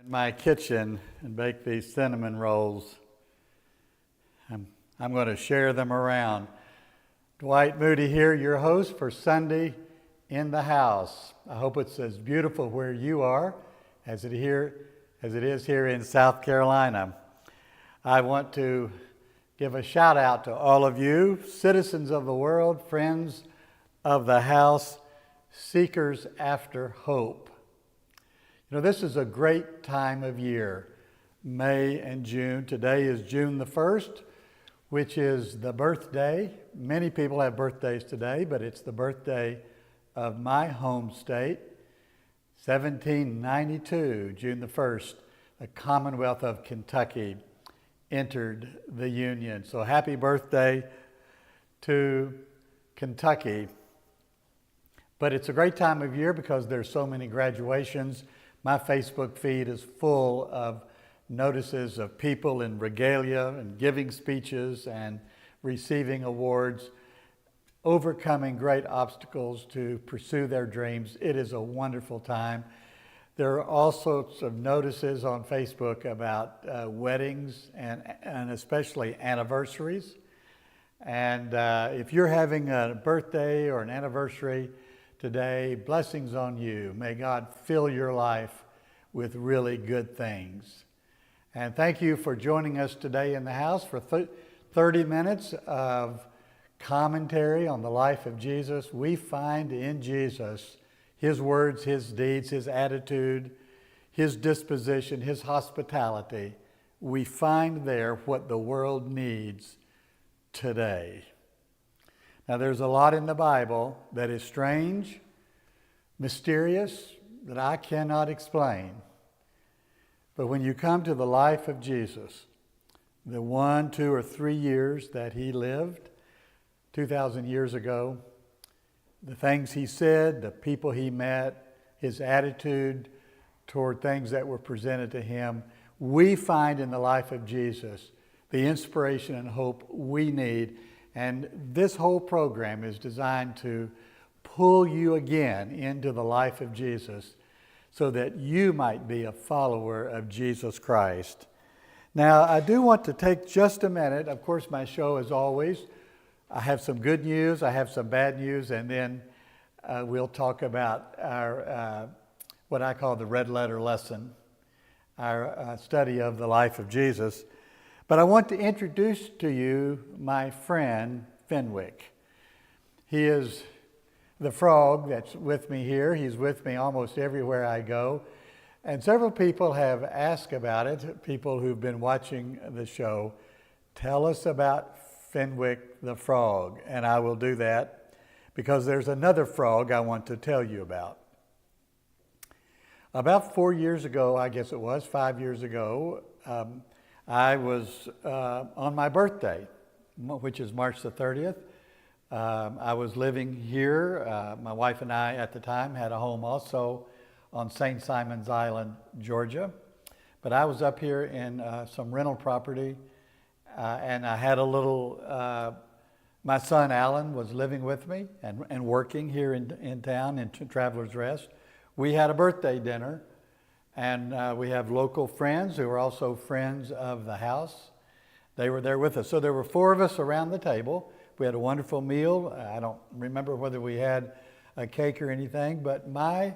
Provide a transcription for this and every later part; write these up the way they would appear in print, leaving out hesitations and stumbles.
My kitchen and bake these cinnamon rolls. I'm going to share them around. Dwight Moody here, your host for Sunday in the House. I hope it's as beautiful where you are as it is here in South Carolina. I want to give a shout out to all of you, citizens of the world, friends of the house, seekers after hope. You know, this is a great time of year, May and June. Today is June the 1st, which is the birthday. Many people have birthdays today, but it's the birthday of my home state. 1792, June the 1st, the Commonwealth of Kentucky entered the Union. So happy birthday to Kentucky. But it's a great time of year because there's so many graduations. My Facebook feed is full of notices of people in regalia and giving speeches and receiving awards, overcoming great obstacles to pursue their dreams. It is a wonderful time. There are all sorts of notices on Facebook about weddings and especially anniversaries. And if you're having a birthday or an anniversary today, blessings on you. May God fill your life with really good things. And thank you for joining us today in the house for 30 minutes of commentary on the life of Jesus. We find in Jesus His words, His deeds, His attitude, His disposition, His hospitality. We find there what the world needs today. Now, there's a lot in the Bible that is strange, mysterious, that I cannot explain. But when you come to the life of Jesus, the 1, 2, or 3 years that He lived 2,000 years ago, the things He said, the people He met, His attitude toward things that were presented to Him, we find in the life of Jesus the inspiration and hope we need. And this whole program is designed to pull you again into the life of Jesus so that you might be a follower of Jesus Christ. Now, I do want to take just a minute. Of course, my show, as always, I have some good news, I have some bad news, and then we'll talk about our what I call the red letter lesson, our study of the life of Jesus. But I want to introduce to you my friend, Fenwick. He is the frog that's with me here. He's with me almost everywhere I go. And several people have asked about it, people who've been watching the show. Tell us about Fenwick the frog. And I will do that because there's another frog I want to tell you about. About 4 years ago, I guess it was, 5 years ago, I was on my birthday, which is March the 30th. I was living here. My wife and I at the time had a home also on St. Simon's Island, Georgia. But I was up here in some rental property and I had a little, my son Alan was living with me and working here in town in Travelers Rest. We had a birthday dinner. And we have local friends who are also friends of the house. They were there with us. So there were 4 of us around the table. We had a wonderful meal. I don't remember whether we had a cake or anything, but my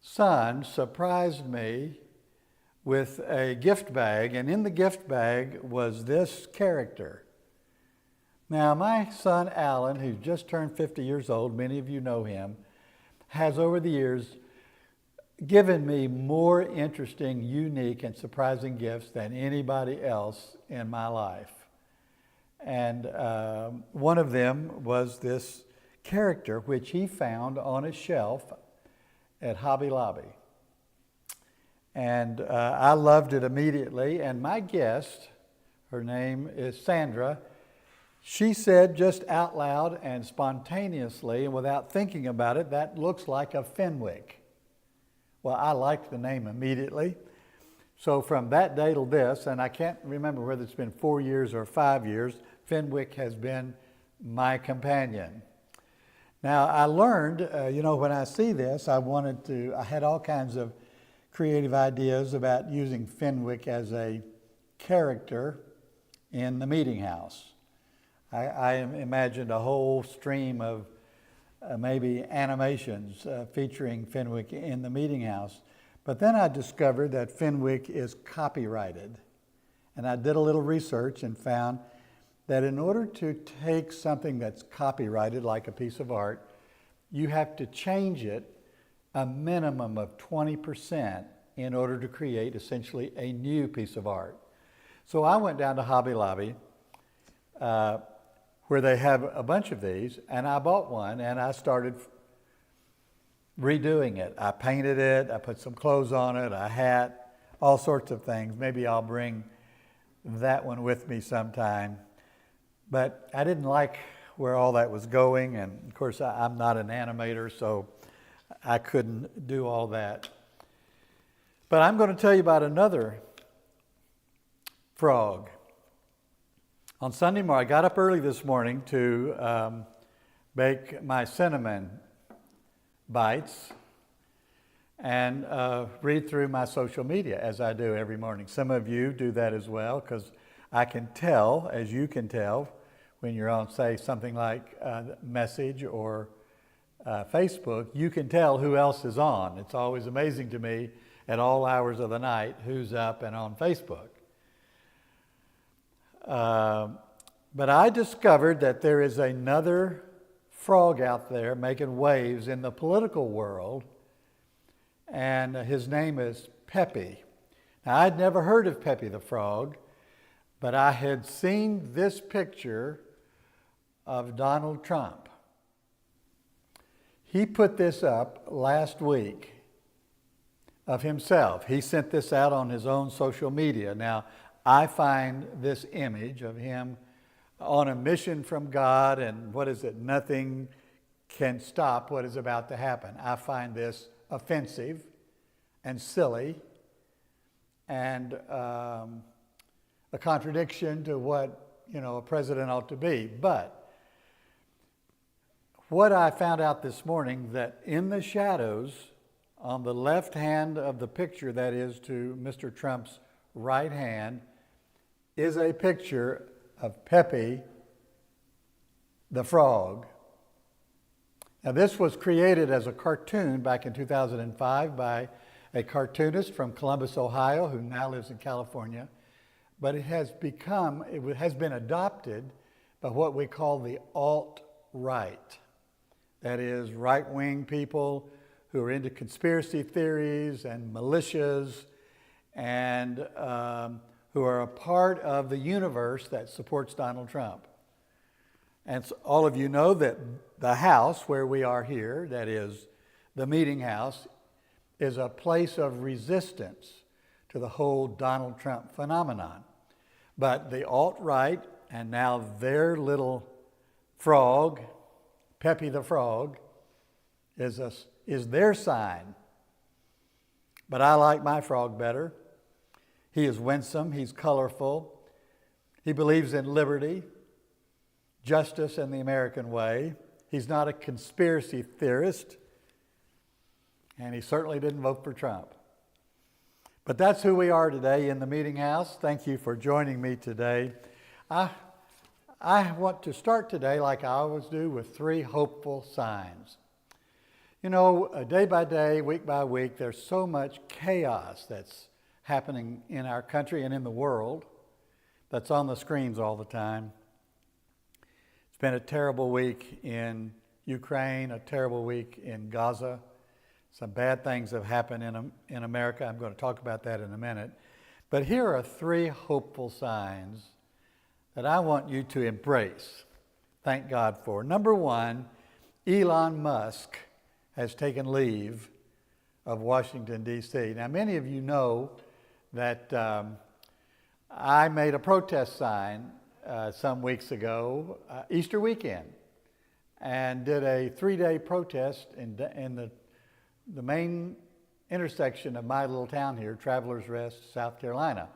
son surprised me with a gift bag, and in the gift bag was this character. Now, my son Alan, who's just turned 50 years old, many of you know him, has over the years given me more interesting, unique, and surprising gifts than anybody else in my life. And one of them was this character which he found on a shelf at Hobby Lobby. And I loved it immediately. And my guest, her name is Sandra, she said just out loud and spontaneously and without thinking about it, that looks like a Fenwick. Well, I liked the name immediately. So from that day till this, and I can't remember whether it's been 4 years or 5 years, Fenwick has been my companion. Now, I learned, when I see this, I had all kinds of creative ideas about using Fenwick as a character in the meeting house. I imagined a whole stream of maybe animations featuring Fenwick in the meeting house. But then I discovered that Fenwick is copyrighted. And I did a little research and found that in order to take something that's copyrighted, like a piece of art, you have to change it a minimum of 20% in order to create essentially a new piece of art. So I went down to Hobby Lobby, where they have a bunch of these, and I bought one and I started redoing it. I painted it, I put some clothes on it, a hat, all sorts of things. Maybe I'll bring that one with me sometime. But I didn't like where all that was going, and of course I'm not an animator, so I couldn't do all that. But I'm going to tell you about another frog. On Sunday morning, I got up early this morning to bake my cinnamon bites and read through my social media, as I do every morning. Some of you do that as well, because I can tell, as you can tell, when you're on, say, something like Message or Facebook, you can tell who else is on. It's always amazing to me at all hours of the night who's up and on Facebook. But I discovered that there is another frog out there making waves in the political world, and his name is Pepe. Now, I'd never heard of Pepe the Frog, but I had seen this picture of Donald Trump. He put this up last week of himself. He sent this out on his own social media. Now, I find this image of him on a mission from God, and what is it? Nothing can stop what is about to happen. I find this offensive and silly and a contradiction to what, a president ought to be. But what I found out this morning, that in the shadows on the left hand of the picture, that is to Mr. Trump's right hand, is a picture of Pepe the Frog. Now, this was created as a cartoon back in 2005 by a cartoonist from Columbus, Ohio, who now lives in California. But it has been adopted by what we call the alt-right. That is, right-wing people who are into conspiracy theories and militias and who are a part of the universe that supports Donald Trump. And so all of you know that the house where we are here, that is the meeting house, is a place of resistance to the whole Donald Trump phenomenon. But the alt-right, and now their little frog, Pepe the Frog, is their sign. But I like my frog better. He is winsome, he's colorful, he believes in liberty, justice, and the American way. He's not a conspiracy theorist, and he certainly didn't vote for Trump. But that's who we are today in the meeting house. Thank you for joining me today. I want to start today, like I always do, with 3 hopeful signs. Day by day, week by week, there's so much chaos that's happening in our country and in the world that's on the screens all the time. It's been a terrible week in Ukraine, a terrible week in Gaza. Some bad things have happened in America. I'm going to talk about that in a minute. But here are 3 hopeful signs that I want you to embrace. Thank God for. Number 1, Elon Musk has taken leave of Washington, D.C. Now, many of you know that I made a protest sign some weeks ago, Easter weekend, and did a 3-day protest in the main intersection of my little town here, Travelers Rest, South Carolina.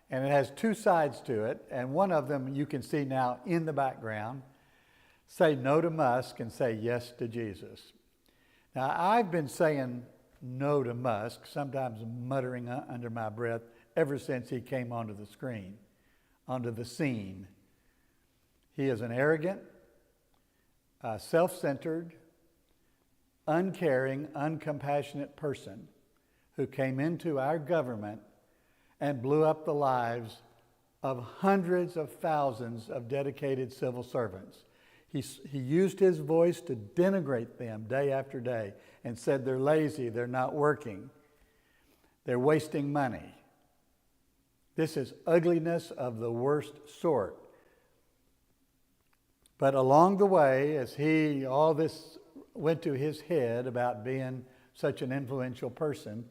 And it has 2 sides to it, and one of them you can see now in the background. Say no to Musk and say yes to Jesus. Now, I've been saying no to Musk, sometimes muttering under my breath, ever since he came onto the scene. He is an arrogant, self-centered, uncaring, uncompassionate person who came into our government and blew up the lives of hundreds of thousands of dedicated civil servants. He used his voice to denigrate them day after day and said they're lazy, they're not working, they're wasting money. This is ugliness of the worst sort. But along the way, as all this went to his head about being such an influential person,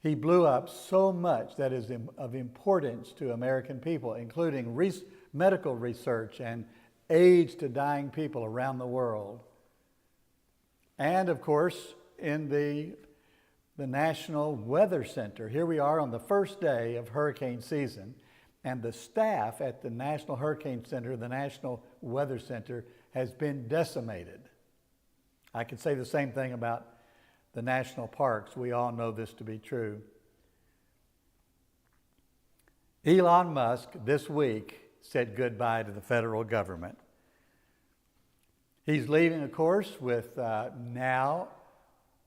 he blew up so much that is of importance to American people, including medical research and aids to dying people around the world. And of course, in the National Weather Center, here we are on the first day of hurricane season, and the staff at the National Hurricane Center, the National Weather Center, has been decimated. I could say the same thing about the national parks. We all know this to be true. Elon Musk this week said goodbye to the federal government. He's leaving, of course, with now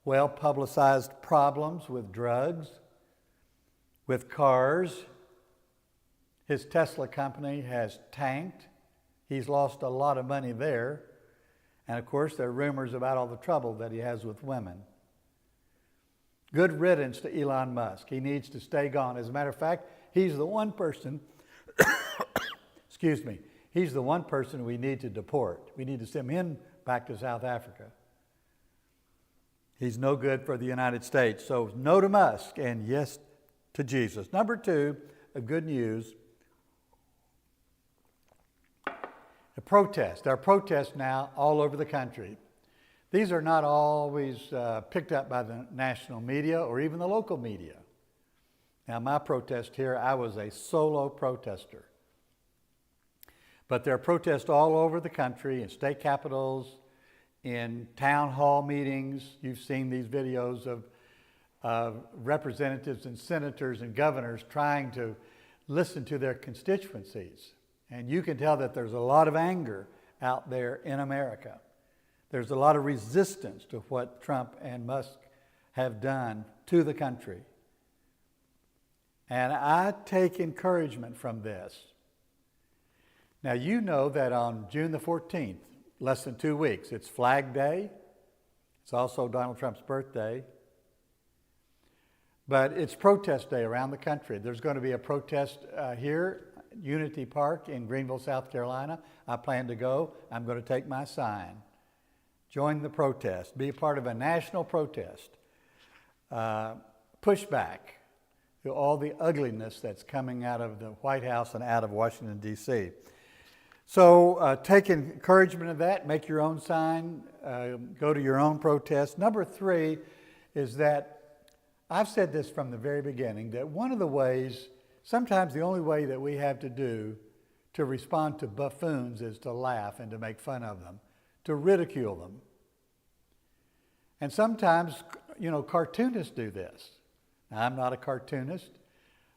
well-publicized problems with drugs, with cars. His Tesla company has tanked. He's lost a lot of money there. And of course, there are rumors about all the trouble that he has with women. Good riddance to Elon Musk. He needs to stay gone. As a matter of fact, he's the one person, he's the one person we need to deport. We need to send him back to South Africa. He's no good for the United States. So no to Musk and yes to Jesus. Number two, good news. There are protests now all over the country. These are not always picked up by the national media or even the local media. Now, my protest here, I was a solo protester. But there are protests all over the country, in state capitals, in town hall meetings. You've seen these videos of representatives and senators and governors trying to listen to their constituencies. And you can tell that there's a lot of anger out there in America. There's a lot of resistance to what Trump and Musk have done to the country. And I take encouragement from this. Now, you know that on June the 14th, less than 2 weeks, it's Flag Day. It's also Donald Trump's birthday. But it's protest day around the country. There's going to be a protest here, Unity Park in Greenville, South Carolina. I plan to go. I'm going to take my sign. Join the protest. Be a part of a national protest. Pushback to all the ugliness that's coming out of the White House and out of Washington, D.C. So take encouragement of that. Make your own sign. Go to your own protest. Number three is that I've said this from the very beginning, that one of the ways, sometimes the only way that we have to do to respond to buffoons is to laugh and to make fun of them, to ridicule them. And sometimes, cartoonists do this. Now, I'm not a cartoonist,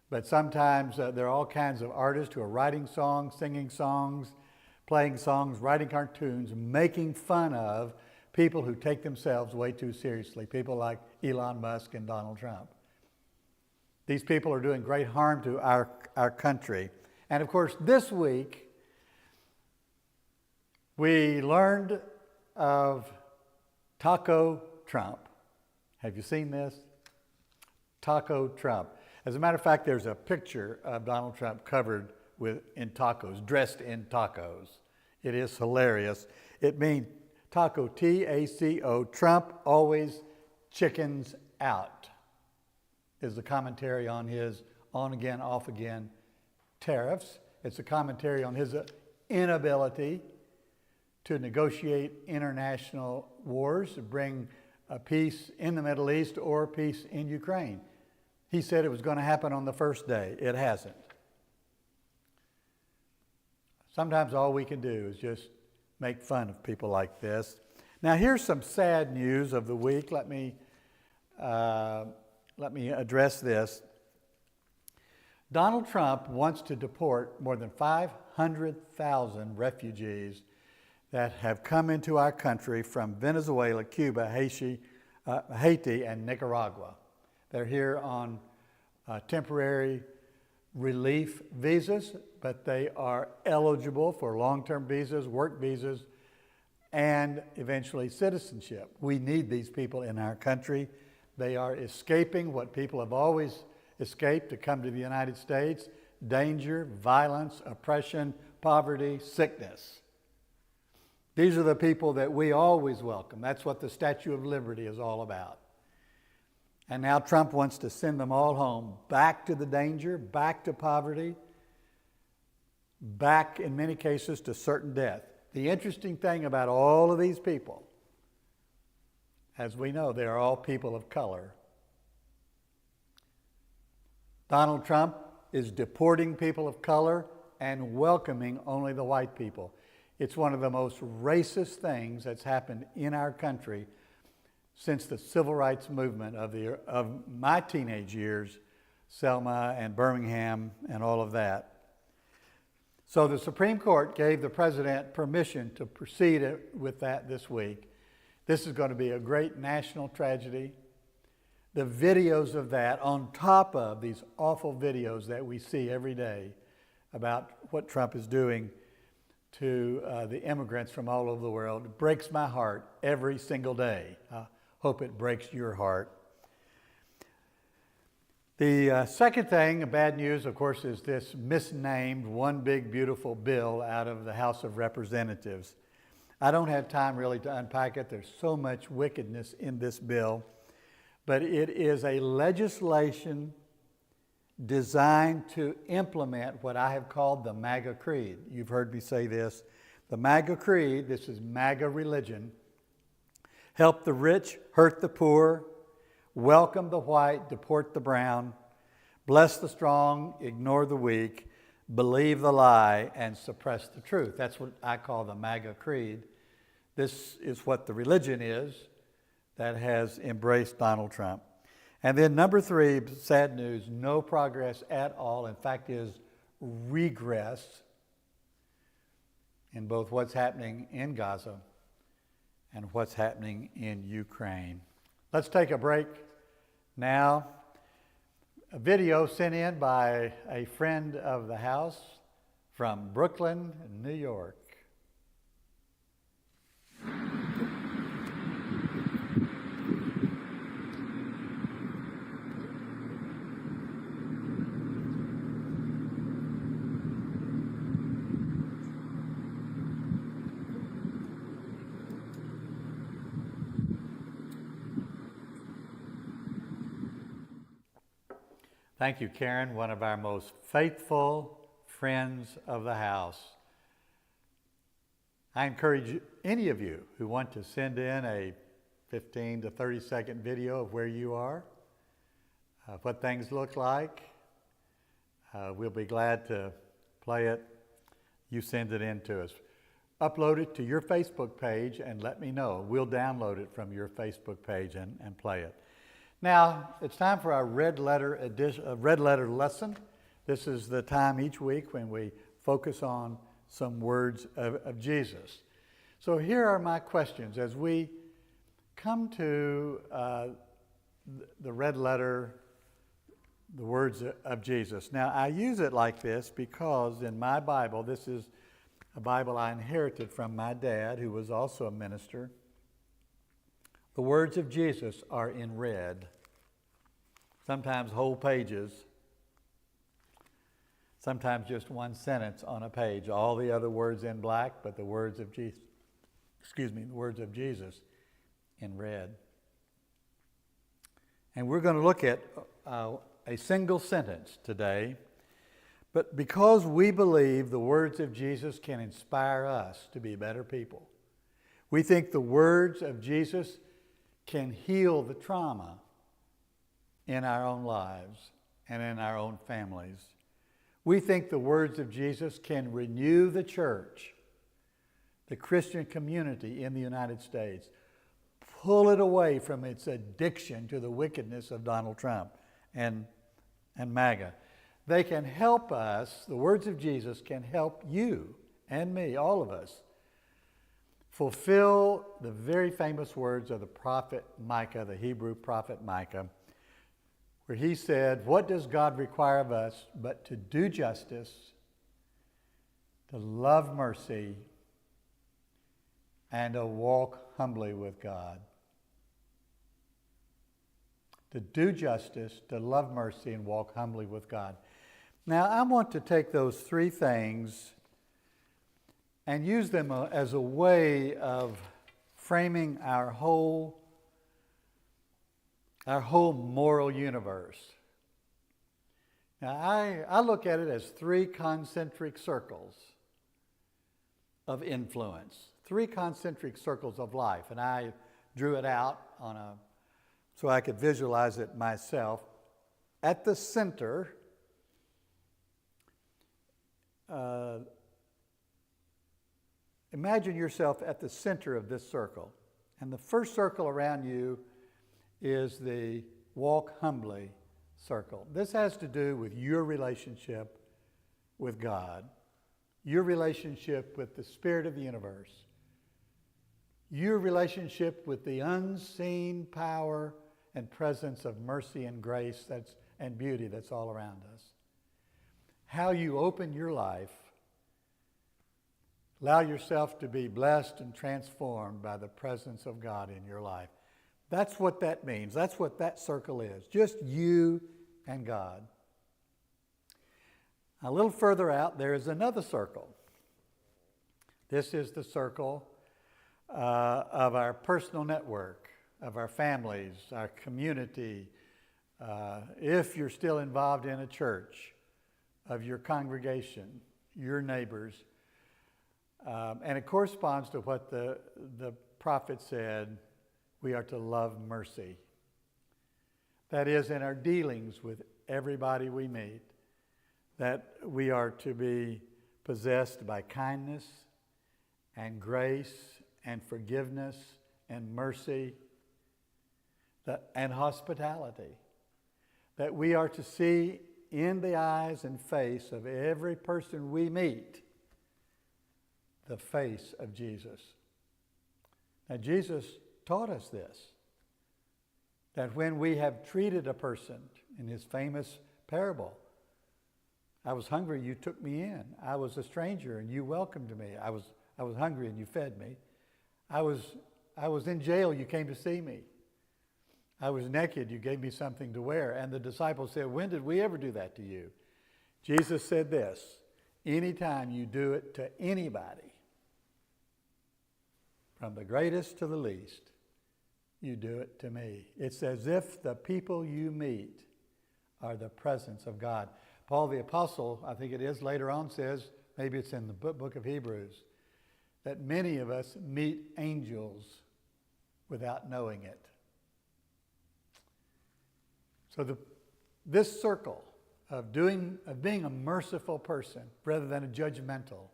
but sometimes there are all kinds of artists who are writing songs, singing songs, playing songs, writing cartoons, making fun of people who take themselves way too seriously, people like Elon Musk and Donald Trump. These people are doing great harm to our country. And of course, this week, we learned of Taco Trump. Have you seen this? Taco Trump. As a matter of fact, there's a picture of Donald Trump covered in tacos, dressed in tacos. It is hilarious. It means taco, T-A-C-O, Trump always chickens out, is the commentary on his on-again, off-again tariffs. It's a commentary on his inability to negotiate international wars, to bring a peace in the Middle East or peace in Ukraine. He said it was going to happen on the first day. It hasn't. Sometimes all we can do is just make fun of people like this. Now, here's some sad news of the week. Let me let me address this. Donald Trump wants to deport more than 500,000 refugees that have come into our country from Venezuela, Cuba, Haiti, and Nicaragua. They're here on temporary relief visas, but they are eligible for long-term visas, work visas, and eventually citizenship. We need these people in our country. They are escaping what people have always escaped to come to the United States: danger, violence, oppression, poverty, sickness. These are the people that we always welcome. That's what the Statue of Liberty is all about. And now Trump wants to send them all home, back to the danger, back to poverty, back in many cases to certain death. The interesting thing about all of these people, as we know, they are all people of color. Donald Trump is deporting people of color and welcoming only the white people. It's one of the most racist things that's happened in our country since the civil rights movement of my teenage years, Selma and Birmingham and all of that. So the Supreme Court gave the president permission to proceed with that this week. This is going to be a great national tragedy. The videos of that, on top of these awful videos that we see every day about what Trump is doing to the immigrants from all over the world, it breaks my heart every single day. I hope it breaks your heart. The second thing, bad news, of course, is this misnamed One Big Beautiful Bill out of the House of Representatives. I don't have time really to unpack it. There's so much wickedness in this bill. But it is a legislation designed to implement what I have called the MAGA Creed. You've heard me say this. The MAGA Creed, this is MAGA religion: help the rich, hurt the poor, welcome the white, deport the brown, bless the strong, ignore the weak, believe the lie, and suppress the truth. That's what I call the MAGA Creed. This is what the religion is that has embraced Donald Trump. And then number three, sad news, no progress at all. In fact, is regress in both what's happening in Gaza and what's happening in Ukraine. Let's take a break now. A video sent in by a friend of the house from Brooklyn, New York. Thank you, Karen, one of our most faithful friends of the house. I encourage any of you who want to send in a 15 to 30 second video of where you are, what things look like. We'll be glad to play it. You send it in to us. Upload it to your Facebook page and let me know. We'll download it from your Facebook page and play it. Now, it's time for our red letter lesson. This is the time each week when we focus on some words of Jesus. So here are my questions as we come to the red letter, the words of Jesus. Now, I use it like this because in my Bible, this is a Bible I inherited from my dad, who was also a minister. The words of Jesus are in red, sometimes whole pages, sometimes just one sentence on a page. All the other words in black, but the words of Jesus, the words of Jesus in red. And we're going to look at a single sentence today, but because we believe the words of Jesus can inspire us to be better people, we think the words of Jesus can heal the trauma in our own lives and in our own families. We think the words of Jesus can renew the church, the Christian community in the United States, pull it away from its addiction to the wickedness of Donald Trump and MAGA. They can help us, the words of Jesus can help you and me, all of us, fulfill the very famous words of the prophet Micah, the Hebrew prophet Micah, where he said, "What does God require of us but to do justice, to love mercy, and to walk humbly with God?" To do justice, to love mercy, and walk humbly with God. Now, I want to take those three things and use them as a way of framing our whole moral universe. Now, I look at it as three concentric circles of influence, three concentric circles of life, and I drew it out so I could visualize it myself. At the center, imagine yourself at the center of this circle, and the first circle around you is the walk humbly circle. This has to do with your relationship with God, your relationship with the Spirit of the universe, your relationship with the unseen power and presence of mercy and grace and beauty that's all around us. How you open your life, allow yourself to be blessed and transformed by the presence of God in your life. That's what that means. That's what that circle is. Just you and God. A little further out, there is another circle. This is the circle of our personal network, of our families, our community. If you're still involved in a church, of your congregation, your neighbors. And it corresponds to what the prophet said, we are to love mercy. That is, in our dealings with everybody we meet, that we are to be possessed by kindness and grace and forgiveness and mercy and hospitality. That we are to see in the eyes and face of every person we meet the face of Jesus. Now, Jesus taught us this, that when we have treated a person in his famous parable, I was hungry, you took me in. I was a stranger and you welcomed me. I was hungry and you fed me. I was in jail, you came to see me. I was naked, you gave me something to wear. And the disciples said, when did we ever do that to you? Jesus said this, anytime you do it to anybody, from the greatest to the least, you do it to me. It's as if the people you meet are the presence of God. Paul the Apostle, I think it is, later on says, maybe it's in the book of Hebrews, that many of us meet angels without knowing it. So this circle of being a merciful person rather than a judgmental,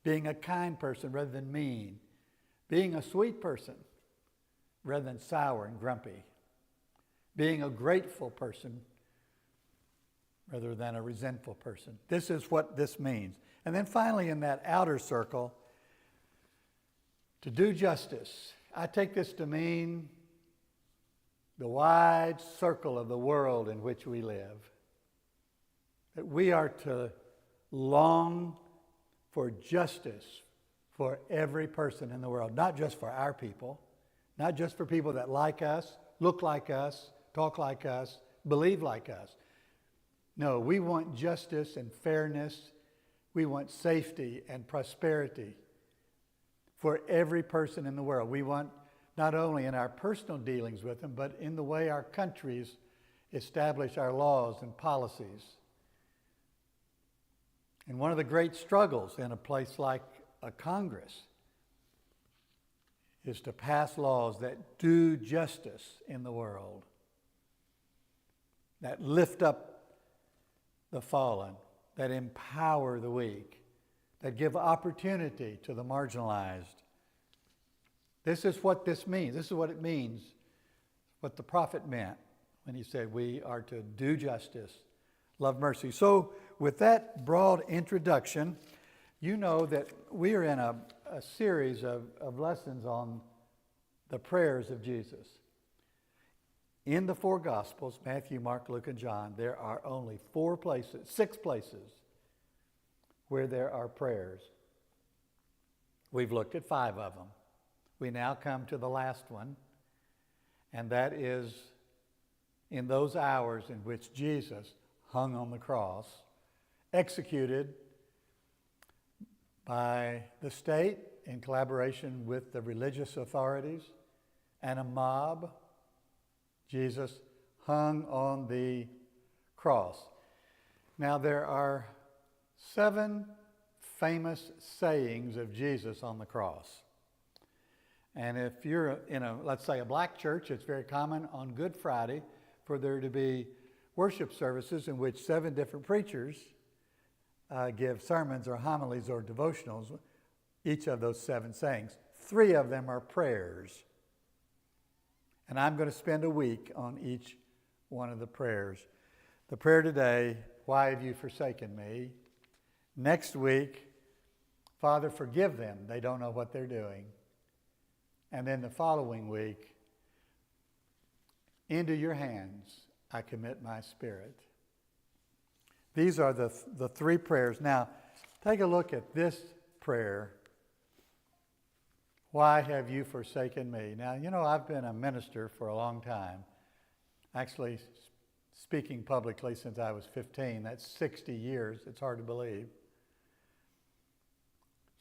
being a kind person rather than mean, being a sweet person rather than sour and grumpy, being a grateful person rather than a resentful person. This is what this means. And then finally, in that outer circle, to do justice. I take this to mean the wide circle of the world in which we live. That we are to long for justice for every person in the world, not just for our people, not just for people that like us, look like us, talk like us, believe like us. No, we want justice and fairness. We want safety and prosperity for every person in the world. We want not only in our personal dealings with them, but in the way our countries establish our laws and policies. And one of the great struggles in a place like a Congress is to pass laws that do justice in the world, that lift up the fallen, that empower the weak, that give opportunity to the marginalized. This is what this means. This is what it means, what the prophet meant when he said we are to do justice, love mercy. So with that broad introduction, you know that we are in a series of lessons on the prayers of Jesus. In the four Gospels, Matthew, Mark, Luke, and John, there are only six places where there are prayers. We've looked at 5 of them. We now come to the last one, and that is in those hours in which Jesus hung on the cross, executed by the state in collaboration with the religious authorities and a mob. Jesus hung on the cross. Now there are 7 famous sayings of Jesus on the cross. And if you're in let's say a black church, it's very common on Good Friday for there to be worship services in which 7 different preachers give sermons or homilies or devotionals, each of those 7 sayings. 3 of them are prayers. And I'm going to spend a week on each one of the prayers. The prayer today, why have you forsaken me? Next week, Father, forgive them. They don't know what they're doing. And then the following week, into your hands I commit my spirit. These are the 3 prayers. Now, take a look at this prayer. Why have you forsaken me? Now, you know, I've been a minister for a long time. Actually, speaking publicly since I was 15. That's 60 years. It's hard to believe.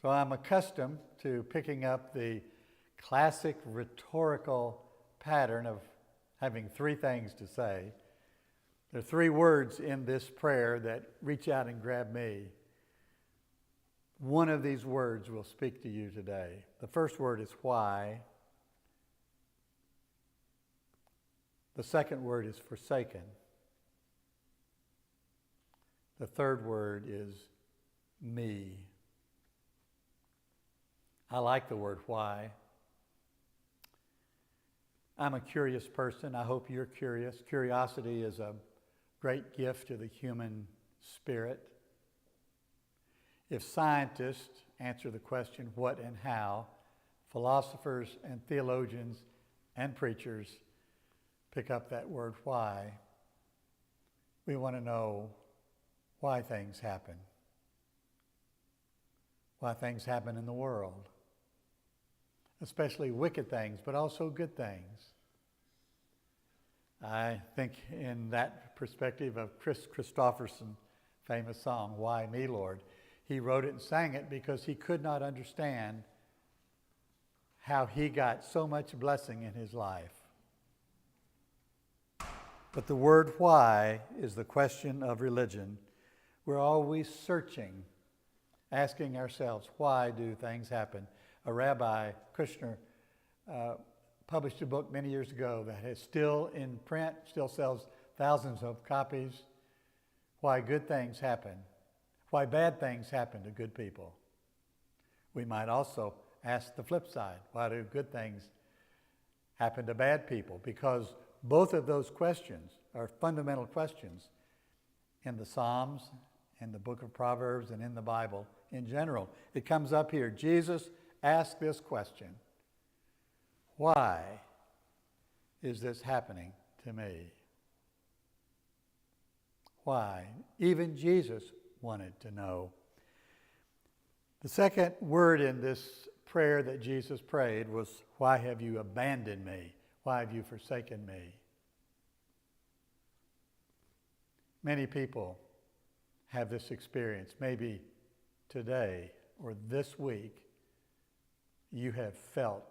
So I'm accustomed to picking up the classic rhetorical pattern of having 3 things to say. There are 3 words in this prayer that reach out and grab me. One of these words will speak to you today. The first word is why. The second word is forsaken. The third word is me. I like the word why. I'm a curious person. I hope you're curious. Curiosity is a great gift to the human spirit. If scientists answer the question what and how, philosophers and theologians and preachers pick up that word why. We want to know why things happen. Why things happen in the world. Especially wicked things, but also good things. I think in that perspective of Chris Christopherson's famous song, Why Me, Lord? He wrote it and sang it because he could not understand how he got so much blessing in his life. But the word why is the question of religion. We're always searching, asking ourselves, why do things happen? A rabbi, Kushner, published a book many years ago that is still in print, still sells thousands of copies, Why Good Things Happen. Why bad things happen to good people. We might also ask the flip side. Why do good things happen to bad people? Because both of those questions are fundamental questions in the Psalms, in the book of Proverbs, and in the Bible in general. It comes up here. Jesus asked this question. Why is this happening to me? Why? Even Jesus wanted to know. The second word in this prayer that Jesus prayed was, why have you abandoned me? Why have you forsaken me? Many people have this experience. Maybe today or this week you have felt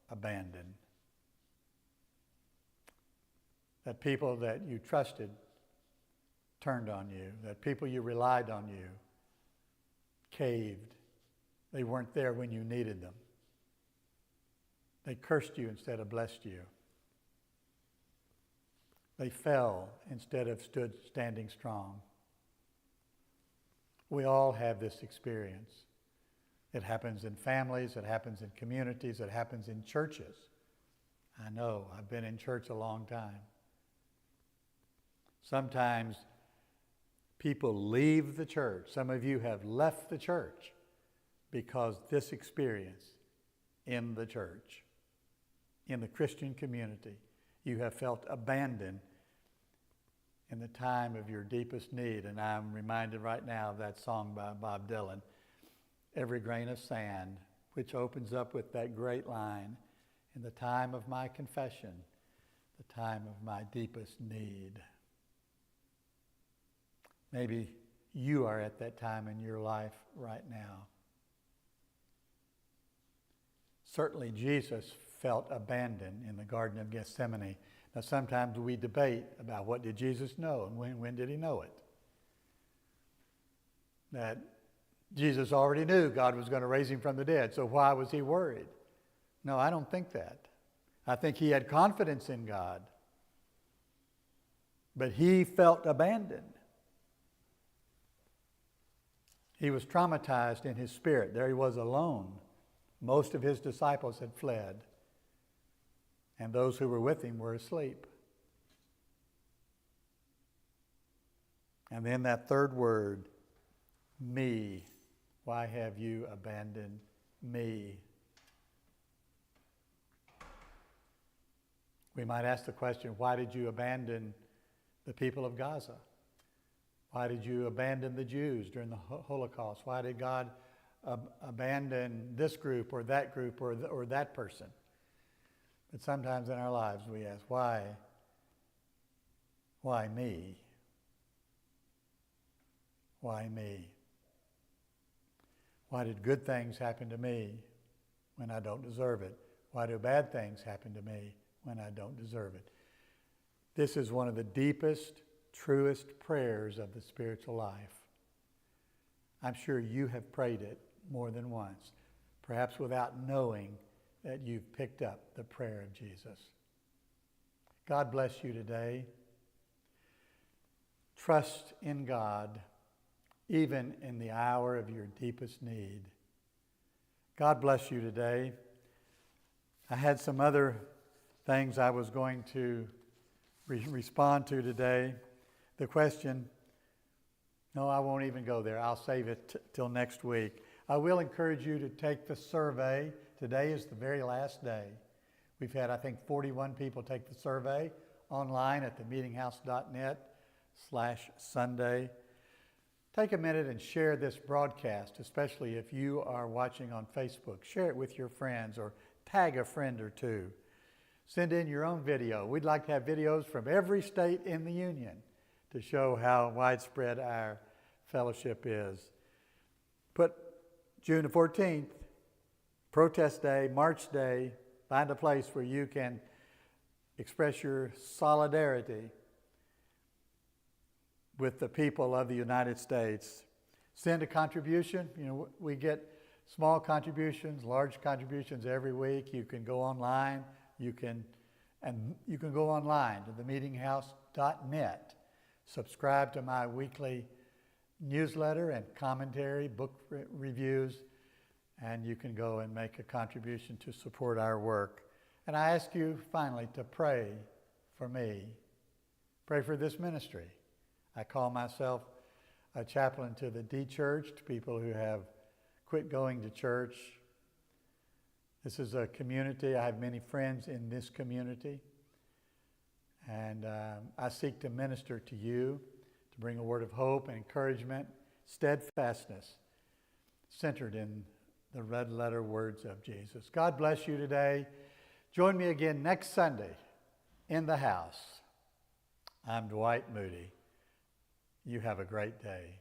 abandoned. That people that you trusted turned on you, that people you relied on you caved. They weren't there when you needed them. They cursed you instead of blessed you. They fell instead of standing strong. We all have this experience. It happens in families, it happens in communities, it happens in churches. I know, I've been in church a long time. Sometimes people leave the church. Some of you have left the church because this experience in the church, in the Christian community, you have felt abandoned in the time of your deepest need. And I'm reminded right now of that song by Bob Dylan, Every Grain of Sand, which opens up with that great line, in the time of my confession, the time of my deepest need. Maybe you are at that time in your life right now. Certainly Jesus felt abandoned in the Garden of Gethsemane. Now sometimes we debate about what did Jesus know and when did he know it. That Jesus already knew God was going to raise him from the dead, so why was he worried? No, I don't think that. I think he had confidence in God. But he felt abandoned. He was traumatized in his spirit. There he was alone. Most of his disciples had fled, and those who were with him were asleep. And then that third word, me. Why have you abandoned me? We might ask the question, why did you abandon the people of Gaza? Why did you abandon the Jews during the Holocaust? Why did God abandon this group or that person? But sometimes in our lives we ask, why? Why me? Why me? Why did good things happen to me when I don't deserve it? Why do bad things happen to me when I don't deserve it? This is one of the deepest, truest prayers of the spiritual life. I'm sure you have prayed it more than once, perhaps without knowing that you've picked up the prayer of Jesus. God bless you today. Trust in God, even in the hour of your deepest need. God bless you today. I had some other things I was going to respond to today. The question, no, I won't even go there. I'll save it till next week. I will encourage you to take the survey. Today is the very last day. We've had, I think, 41 people take the survey online at themeetinghouse.net/Sunday. Take a minute and share this broadcast, especially if you are watching on Facebook. Share it with your friends or tag a friend or two. Send in your own video. We'd like to have videos from every state in the Union to show how widespread our fellowship is. Put June the 14th, Protest Day, March Day, find a place where you can express your solidarity with the people of the United States. Send a contribution. You know, we get small contributions, large contributions every week. You can go online. You can go online to themeetinghouse.net. Subscribe to my weekly newsletter and commentary, book reviews, and you can go and make a contribution to support our work. And I ask you finally to pray for me. Pray for this ministry. I call myself a chaplain to the de-churched, people who have quit going to church. This is a community. I have many friends in this community. And I seek to minister to you, to bring a word of hope and encouragement, steadfastness, centered in the red letter words of Jesus. God bless you today. Join me again next Sunday in the house. I'm Dwight Moody. You have a great day.